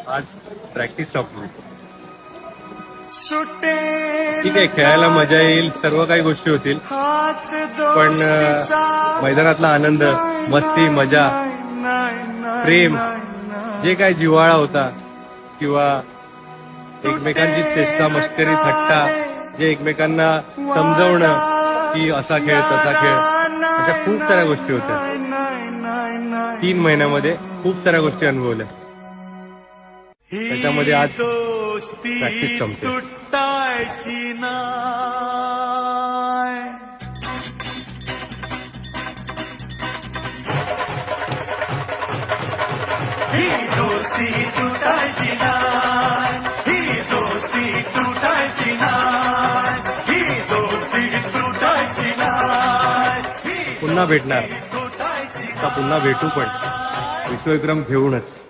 आज प्रॅक्टिस संपली. ठीक आहे, खेळायला मजा येईल, सर्व काही गोष्टी होतील, पण मैदानातला आनंद, मस्ती, मजा, प्रेम, जे काय जिव्हाळा होता किंवा एकमेकांची चेष्टा, मस्करी, थट्टा, जे एकमेकांना समजवणं की असा खेळ तसा खेळ, अशा खूप साऱ्या गोष्टी होत्या. 3 महिन्यामध्ये खूप साऱ्या गोष्टी अनुभवल्या. त्याच्यामध्ये आज प्रॅक्टिस संपते. ही दोस्ती तुटायची नाय, ही दोस्ती तुटायची नाय, ही दोस्ती तुटायची नाय. पुन्हा भेटणार, आता पुन्हा भेटू, पण विश्वविक्रम घेऊनच.